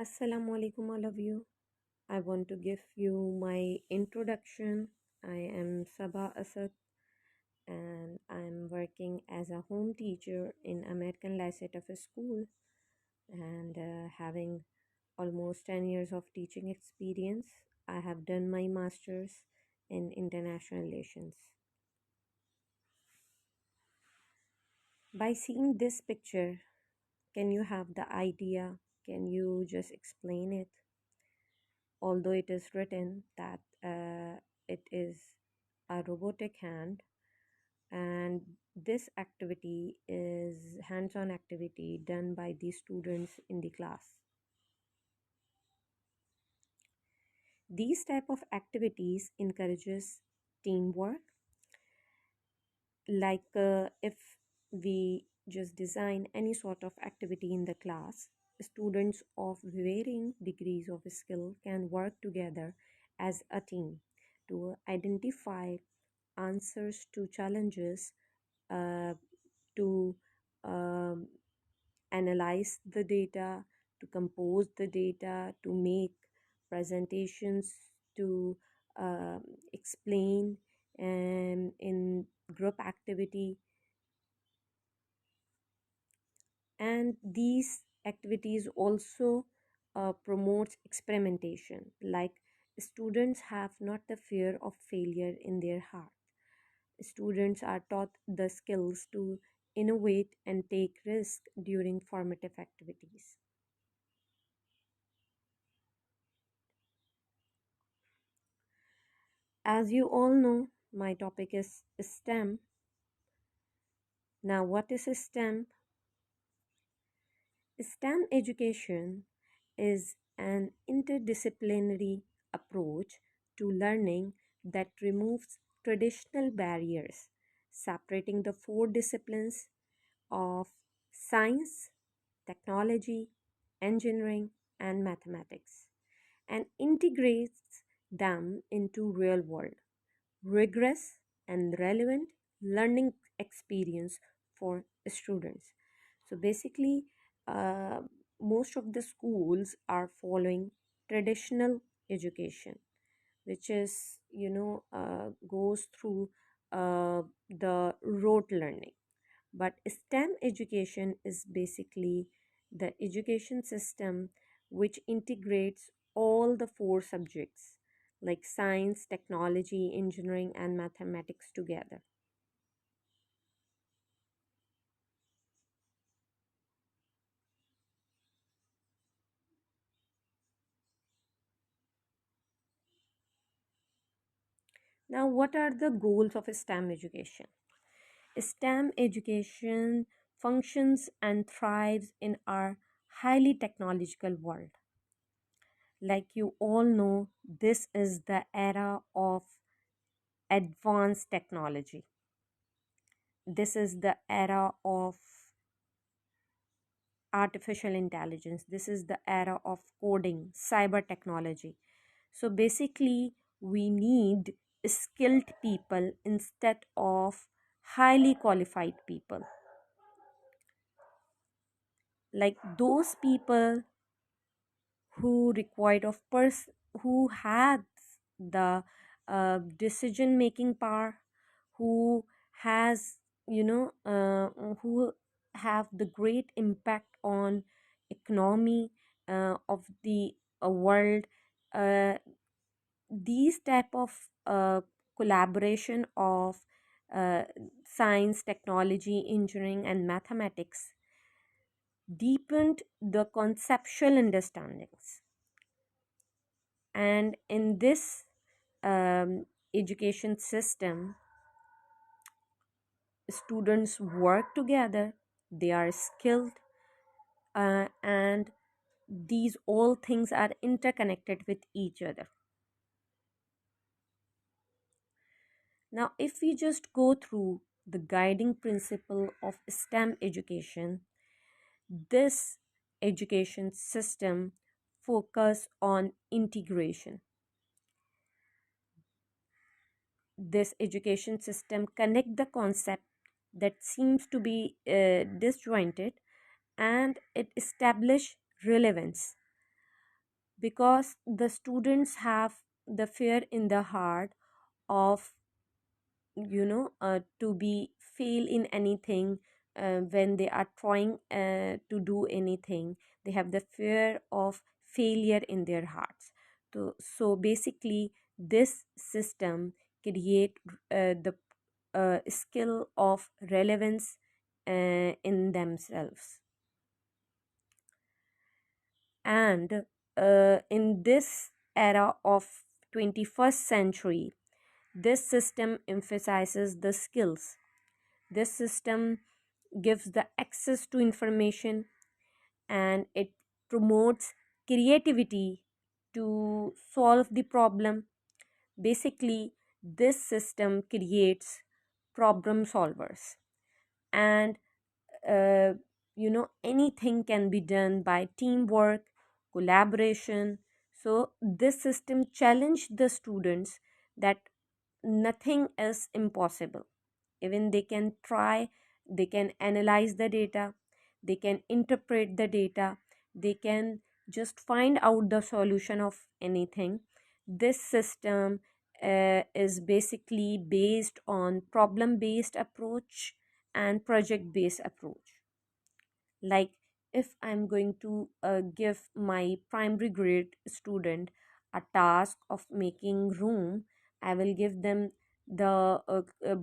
Assalamu alaikum, all of you. I want to give you my introduction. I am Saba Asad and I'm working as a home teacher in American Lycett of a school and having almost 10 years of teaching experience. I have done my master's in international relations. By seeing this picture, can you have the idea? Can you just explain it? Although it is written that it is a robotic hand, and this activity is hands-on activity done by the students in the class. These type of activities encourages teamwork, like if we just design any sort of activity in the class, students of varying degrees of skill can work together as a team to identify answers to challenges, uh, to um, analyze the data, to compose the data, to make presentations, to explain in group activity. And these activities also promotes experimentation, like students have not the fear of failure in their heart. Students are taught the skills to innovate and take risks during formative activities. As you all know, my topic is STEM. Now, what is STEM? STEM education is an interdisciplinary approach to learning that removes traditional barriers, separating the four disciplines of science, technology, engineering, and mathematics, and integrates them into real world, rigorous, and relevant learning experience for students. So basically, uh, most of the schools are following traditional education, which is, goes through the rote learning. But STEM education is basically the education system which integrates all the four subjects like science, technology, engineering, and mathematics together. Now, what are the goals of STEM education? STEM education functions and thrives in our highly technological world. Like you all know, this is the era of advanced technology. This is the era of artificial intelligence. This is the era of coding, cyber technology. So basically, we need skilled people instead of highly qualified people. Like those people who required of who had the decision making power, who has who have the great impact on economy of the world. uh, these type of collaboration of uh, science, technology, engineering, and mathematics deepened the conceptual understandings. And in this education system, students work together, they are skilled, and these all things are interconnected with each other. Now, if we just go through the guiding principle of STEM education, this education system focus on integration. This education system connect the concept that seems to be disjointed, and it establish relevance because the students have the fear in the heart of, to be fail in anything. When they are trying to do anything, they have the fear of failure in their hearts. So basically this system create the skill of relevance in themselves. And in this era of 21st century, this system emphasizes the skills. This system gives the access to information, and it promotes creativity to solve the problem. Basically, this system creates problem solvers, and uh, anything can be done by teamwork, collaboration. So this system challenged the students that nothing is impossible. Even they can try, they can analyze the data, they can interpret the data, they can just find out the solution of anything. This system is basically based on problem based approach and project based approach. Like, if I'm going to give my primary grade student a task of making room, I will give them the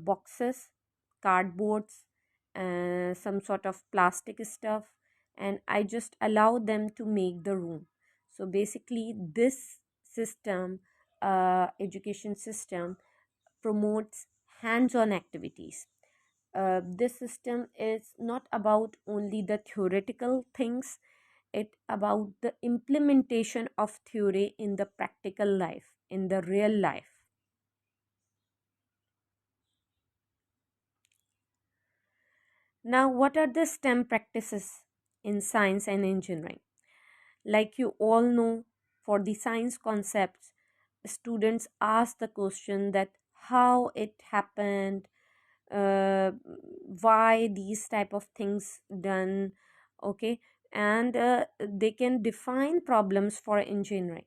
boxes, cardboards, some sort of plastic stuff, and I just allow them to make the room. So basically this system, education system, promotes hands-on activities. This system is not about only the theoretical things, it about the implementation of theory in the practical life, in the real life. Now, what are the STEM practices in science and engineering? Like you all know, for the science concepts, students ask the question that how it happened, uh, why these type of things done. Okay, and they can define problems for engineering.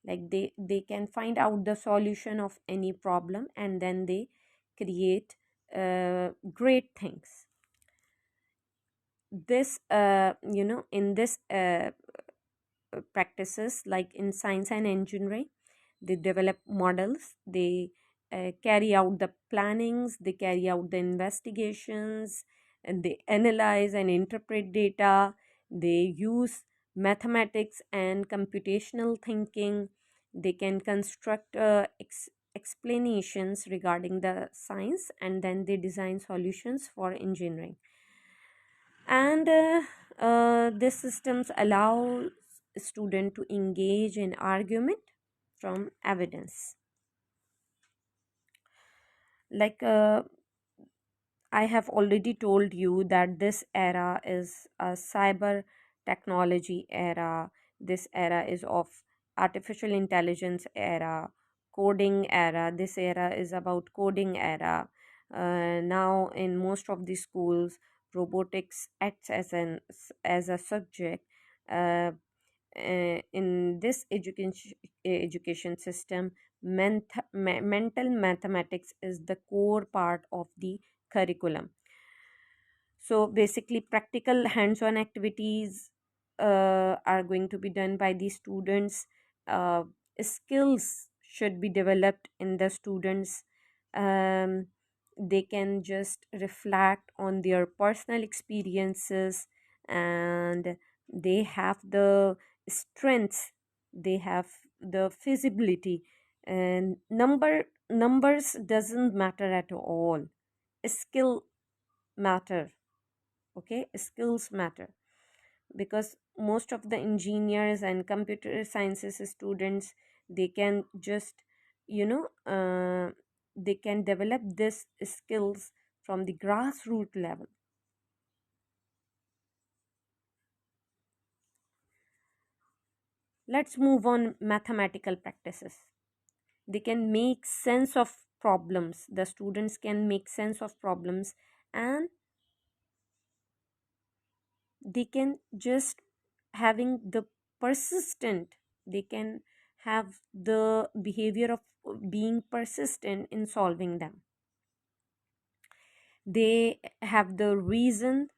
Like they can find out the solution of any problem, and then they create great things. This in this practices, like in science and engineering, they develop models, they carry out the plannings, they carry out the investigations, and they analyze and interpret data. They use mathematics and computational thinking. They can construct explanations regarding the science, and then they design solutions for engineering. And these systems allow student to engage in argument from evidence. Like I have already told you that this era is a cyber technology era. This era is of artificial intelligence era, coding era. This era is about coding era. Now, in most of the schools, robotics acts as a subject. Uh, in this education system, mental mathematics is the core part of the curriculum. So basically practical hands-on activities are going to be done by the students. uh, Skills should be developed in the students. um, they can just reflect on their personal experiences, and they have the strengths, they have the feasibility, and numbers doesn't matter at all. Skill matter. Okay, skills matter, because most of the engineers and computer sciences students, they can just you know they can develop this skills from the grassroots level. Let's move on. Mathematical practices, they can make sense of problems. The students can make sense of problems, and they can just having the persistent They can have the behavior of being persistent in solving them. They have the reason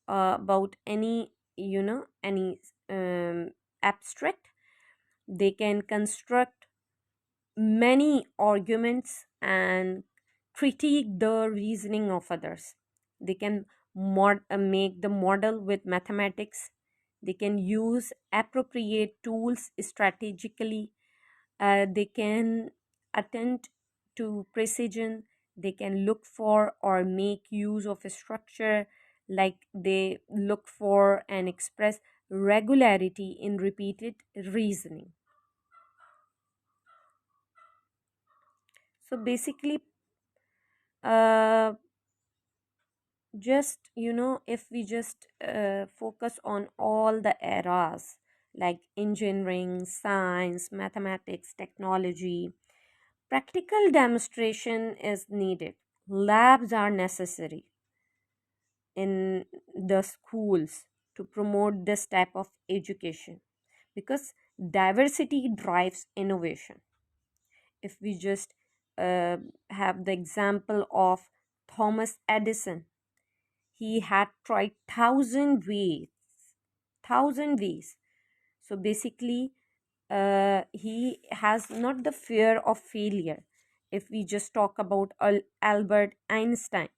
about any, any abstract. They can construct many arguments and critique the reasoning of others. They can make the model with mathematics. They can use appropriate tools strategically. They can attend to precision. They can look for or make use of a structure, like they look for and express regularity in repeated reasoning. So basically, uh, just if we just focus on all the eras like engineering, science, mathematics, technology, practical demonstration is needed. Labs are necessary in the schools to promote this type of education, because diversity drives innovation. If we just uh, have the example of Thomas Edison, he had tried thousand ways. So basically, he has not the fear of failure. If we just talk about Albert Einstein,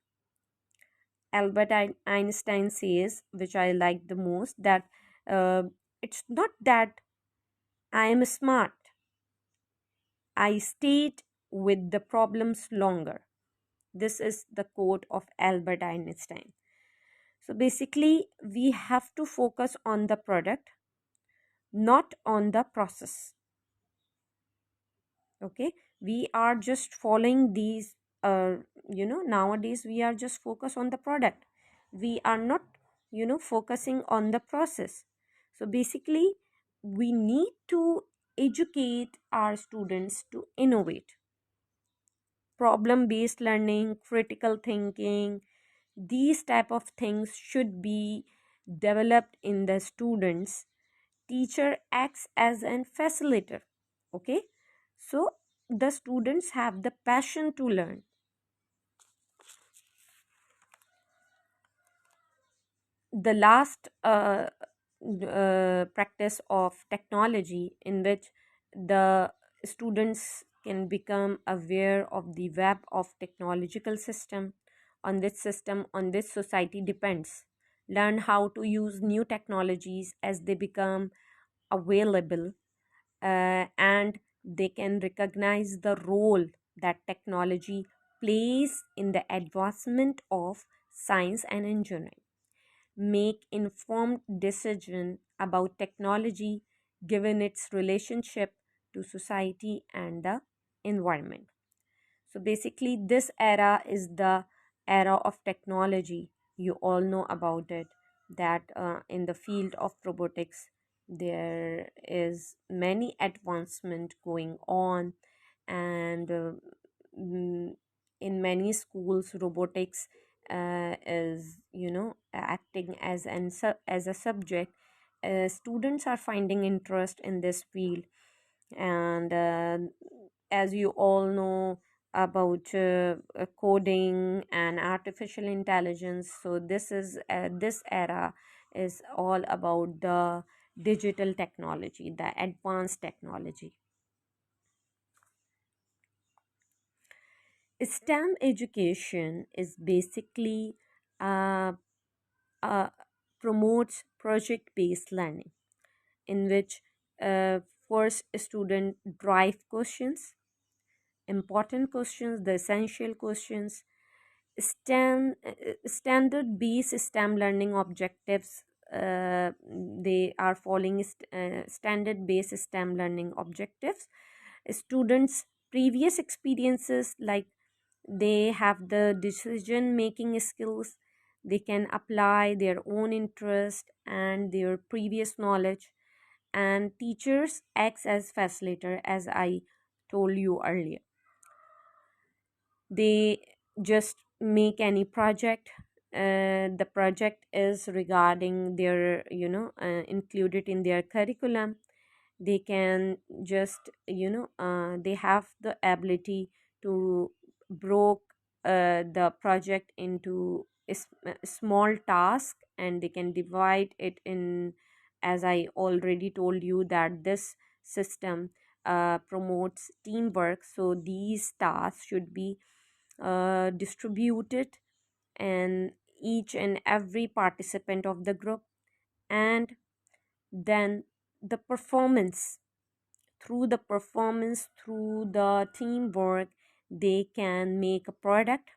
Einstein says, which I like the most, that uh, it's not that I am smart, I stayed with the problems longer. This is the quote of Albert Einstein. So basically, we have to focus on the product, not on the process. Okay, we are just following these. Uh, Nowadays we are just focused on the product. We are not, focusing on the process. So basically, we need to educate our students to innovate. Problem based learning, critical thinking, these type of things should be developed in the students. Teacher acts as an facilitator. Okay, so the students have the passion to learn. The last practice of technology in which the students can become aware of the web of technological system, on which society depends, learn how to use new technologies as they become available, and they can recognize the role that technology plays in the advancement of science and engineering, make informed decision about technology given its relationship to society and the environment. So basically, this era is the era of technology. You all know about it, that in the field of robotics, there is many advancement going on, and in many schools, robotics is, acting as as a subject. Students are finding interest in this field, and as you all know about coding and artificial intelligence, so this era is all about the digital technology, the advanced technology. STEM education is basically uh, uh, promotes project based learning, in which uh, first student drive questions, important questions, the essential questions, standard based STEM learning objectives. They are following standard based STEM learning objectives. Students' previous experiences, like they have the decision making skills, they can apply their own interest and their previous knowledge, and teachers acts as facilitator, as I told you earlier. They just make any project. The project is regarding their, included in their curriculum, They can just, they have the ability to broke the project into a small task, and they can divide it in, as I already told you that this system promotes teamwork. So these tasks should be distributed, and each and every participant of the group, and then the performance, through the teamwork, they can make a product.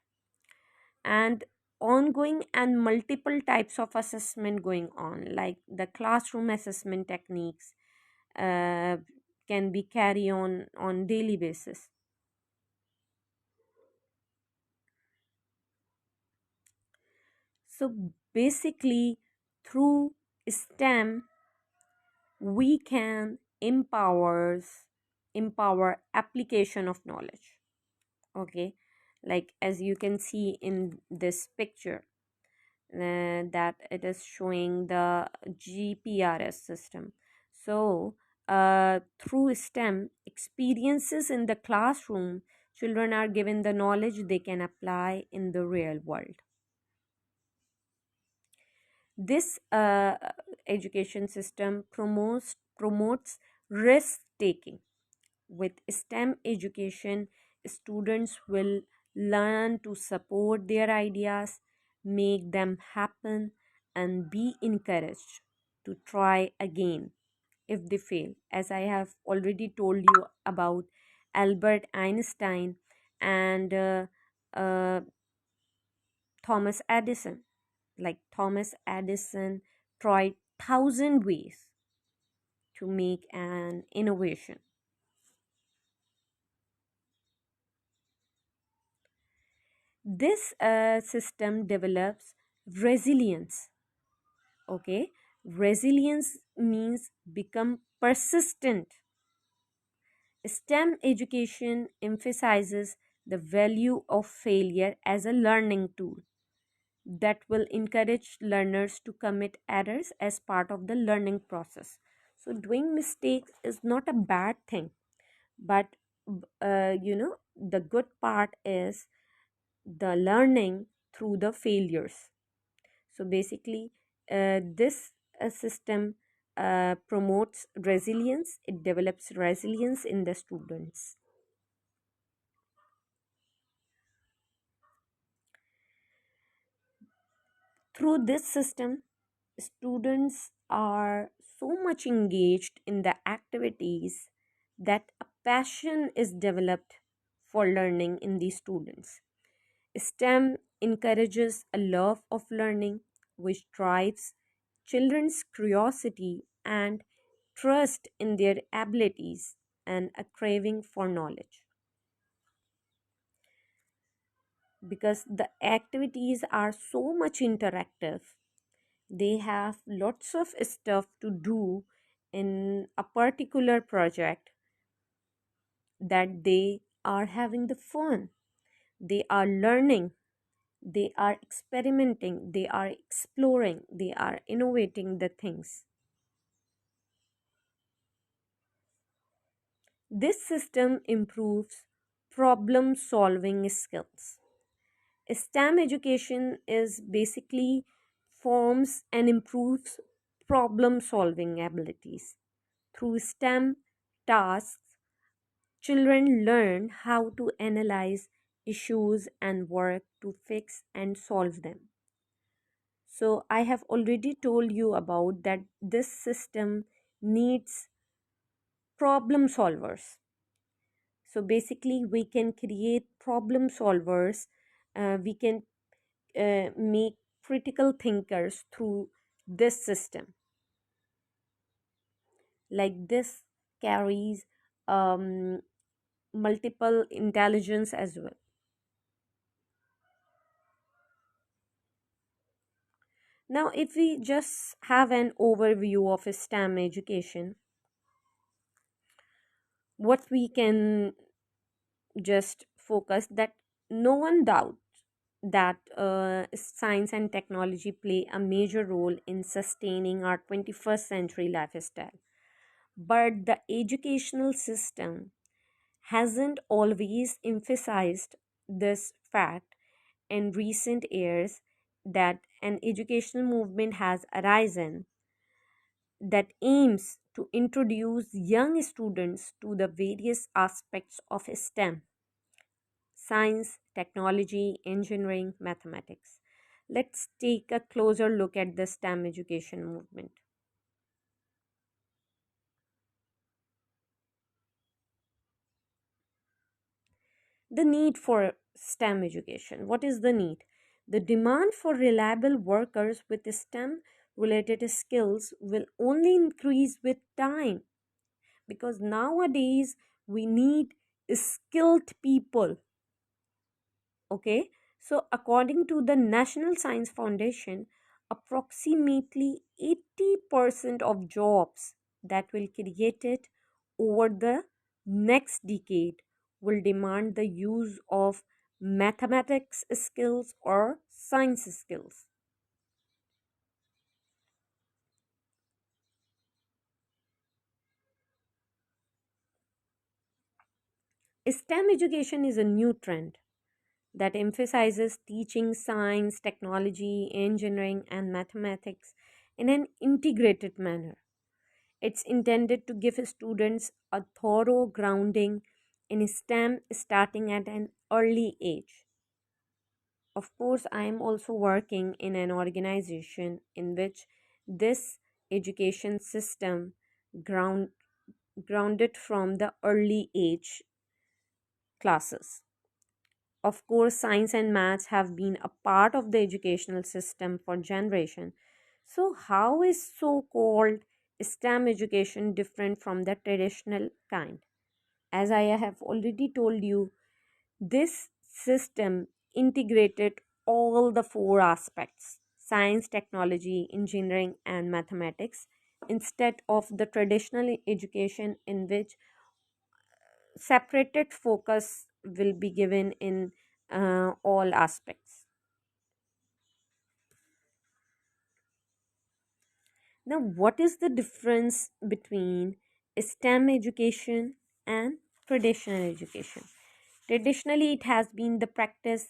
And ongoing and multiple types of assessment going on, like the classroom assessment techniques uh, can be carry on daily basis. So basically, through STEM, we can empower application of knowledge. Okay, like as you can see in this picture, that it is showing the GPRS system. So through STEM experiences in the classroom, children are given the knowledge they can apply in the real world. This education system promotes risk taking. With STEM education, students will learn to support their ideas, make them happen, and be encouraged to try again if they fail. As I have already told you about Albert Einstein and uh, Thomas Edison. Like Thomas Edison tried thousand ways to make an innovation. This system develops resilience. Okay, resilience means become persistent. STEM education emphasizes the value of failure as a learning tool that will encourage learners to commit errors as part of the learning process. So doing mistakes is not a bad thing, but the good part is the learning through the failures. So basically, this system promotes resilience, it develops resilience in the students. Through this system, students are so much engaged in the activities that a passion is developed for learning in these students. STEM encourages a love of learning, which drives children's curiosity and trust in their abilities and a craving for knowledge. Because the activities are so much interactive, they have lots of stuff to do in a particular project, that they are having the fun, they are learning, they are experimenting, they are exploring, they are innovating the things. This system improves problem solving skills. STEM education is basically forms and improves problem solving abilities. Through STEM tasks, children learn how to analyze issues and work to fix and solve them. So I have already told you about that this system needs problem solvers. So basically, we can create problem solvers. We can make critical thinkers through this system. Like this carries um, multiple intelligence as well. Now, if we just have an overview of STEM education, what we can just focus that no one doubts that science and technology play a major role in sustaining our 21st century lifestyle. But the educational system hasn't always emphasized this fact. In recent years, that an educational movement has arisen that aims to introduce young students to the various aspects of STEM: science, technology, engineering, mathematics. Let's take a closer look at the STEM education movement. The need for STEM education. What is the need? The demand for reliable workers with STEM related skills will only increase with time, because nowadays we need skilled people. Okay, so according to the National Science Foundation, approximately 80% of jobs that will created over the next decade will demand the use of mathematics skills or science skills. STEM education is a new trend that emphasizes teaching science, technology, engineering, and mathematics in an integrated manner. It's intended to give students a thorough grounding in STEM starting at an early age. Of course, I am also working in an organization in which this education system ground, grounded from the early age classes. Of course, science and maths have been a part of the educational system for generations. So, how is so called STEM education different from the traditional kind? As I have already told you, this system integrated all the four aspects: science, technology, engineering, and mathematics, instead of the traditional education in which separated focus will be given in all aspects. Now, what is the difference between STEM education and traditional education? Traditionally, it has been the practice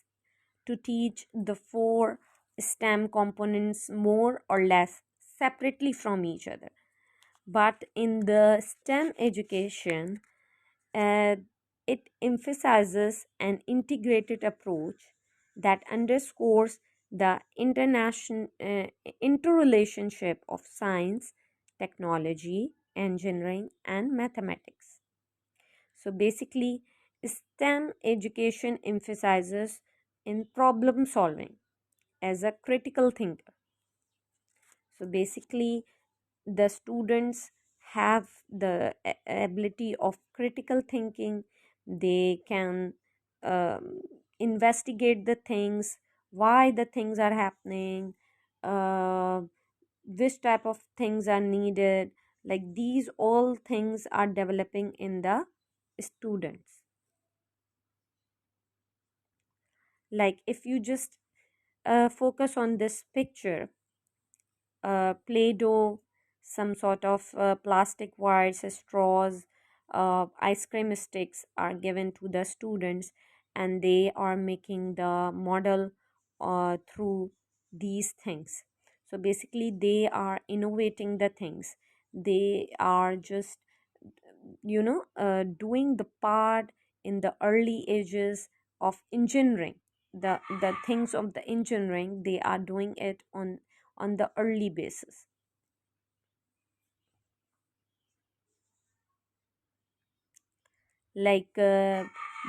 to teach the four STEM components more or less separately from each other. But in the STEM education, uh, it emphasizes an integrated approach that underscores the interrelationship of science, technology, engineering, and mathematics. So basically, STEM education emphasizes in problem solving as a critical thinker. So basically, the students have the ability of critical thinking. They can um, investigate the things, why the things are happening, uh, which type of things are needed. Like these all things are developing in the students. Like if you just focus on this picture, play doh, some sort of plastic wires, straws, ice cream sticks are given to the students, and they are making the model through these things. So basically, they are innovating the things. They are just, doing the part in the early ages of engineering. The things of the engineering, they are doing it on the early basis. Like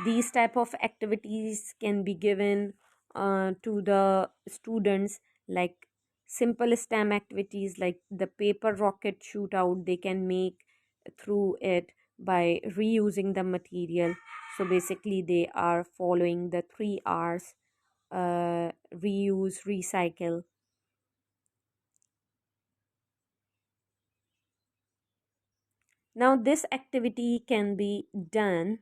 these type of activities can be given to the students, like simple STEM activities like the paper rocket shootout they can make through it by reusing the material. So basically they are following the 3 R's: reuse, recycle. Now this activity can be done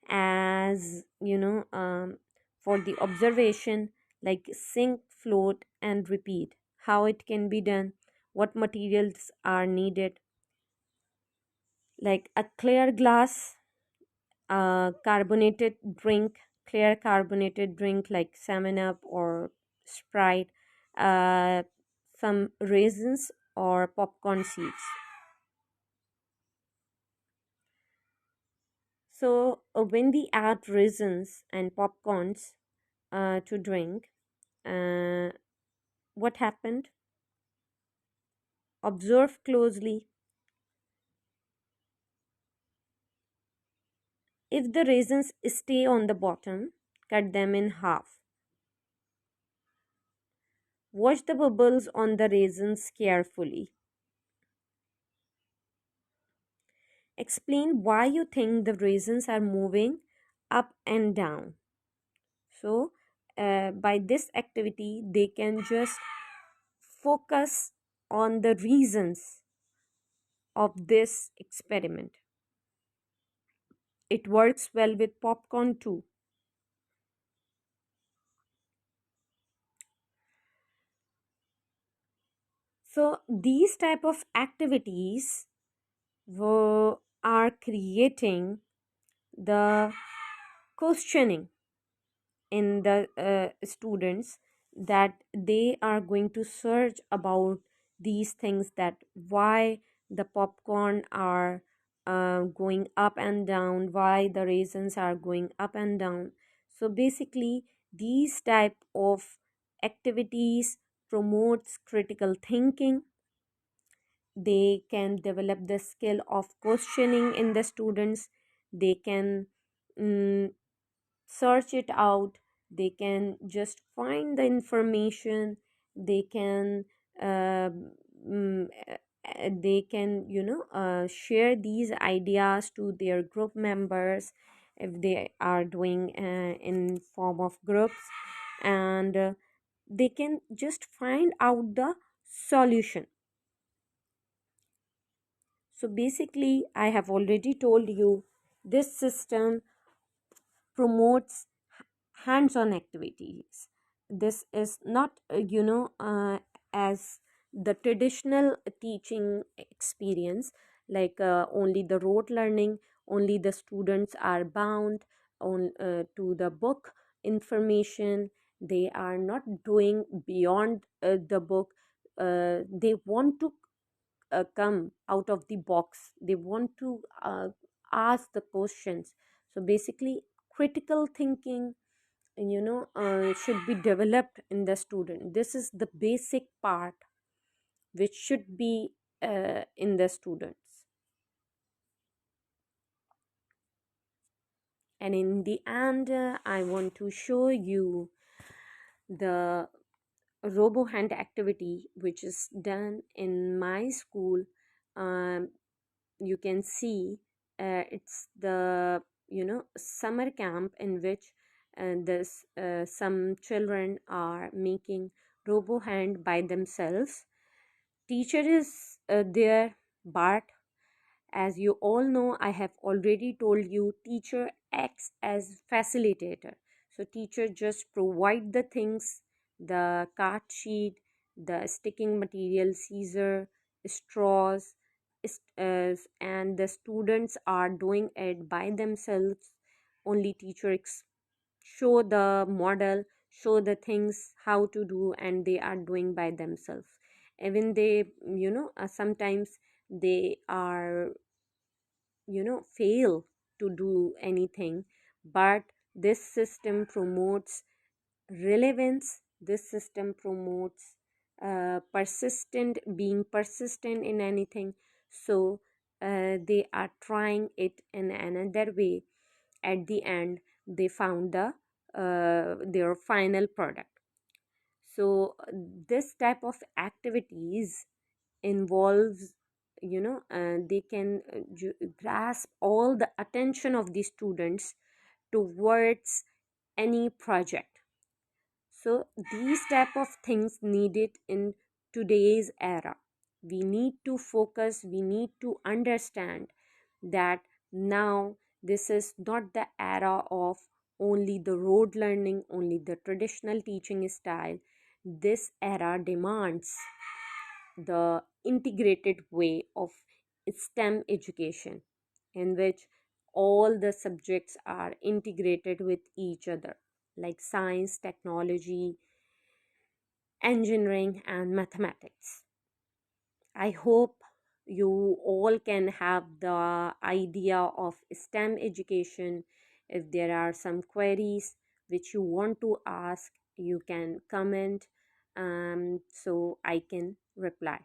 as for the observation, like sink, float, and repeat. How it can be done, what materials are needed. like a clear glass, carbonated drink, clear carbonated drink like 7 Up or Sprite, uh, some raisins or popcorn seeds. So when we add raisins and popcorns to drink, uh, what happened? Observe closely. If the raisins stay on the bottom, cut them in half. Watch the bubbles on the raisins carefully. Explain why you think the raisins are moving up and down. So, by this activity, they can just focus on the reasons of this experiment. It works well with popcorn too. So, these type of activities are creating the questioning in the students, that they are going to search about these things, that why the popcorn are going up and down, why the raisins are going up and down. So basically these type of activities promotes critical thinking. They can develop the skill of questioning in the students. They can mm, search it out. They can just find the information. They can they can share these ideas to their group members if they are doing in form of groups, and they can just find out the solution. So basically I have already told you, this system promotes hands-on activities. This is not as the traditional teaching experience, like only the rote learning, only the students are bound on to the book information. They are not doing beyond the book. They want to come out of the box. They want to ask the questions. So basically critical thinking should be developed in the student. This is the basic part which should be in the students. And in the end, I want to show you the robo hand activity which is done in my school. um, you can see it's the summer camp in which this some children are making robo hand by themselves. Teacher is there, but as you all know, I have already told you, teacher acts as facilitator. So teacher just provide the things, the card sheet, the sticking material, scissor, straws, and the students are doing it by themselves. Only teacher show the model, show the things how to do, and they are doing by themselves. Even they sometimes they are fail to do anything, but this system promotes relevance. This system promotes being persistent in anything. So they are trying it in another way. At the end they found their final product. So this type of activities involves they can grasp all the attention of the students towards any project. So these type of things needed in today's era. We need to focus, we need to understand that now this is not the era of only the rote learning, only the traditional teaching style. This era demands the integrated way of STEM education. in which all the subjects are integrated with each other, like science, technology, engineering, and mathematics. I hope you all can have the idea of STEM education. If there are some queries which you want to ask, you can comment, so I can reply.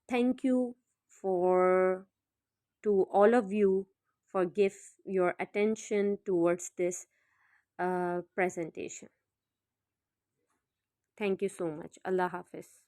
Thank you for to all of you for give your attention towards this presentation. Thank you so much. Allah Hafiz.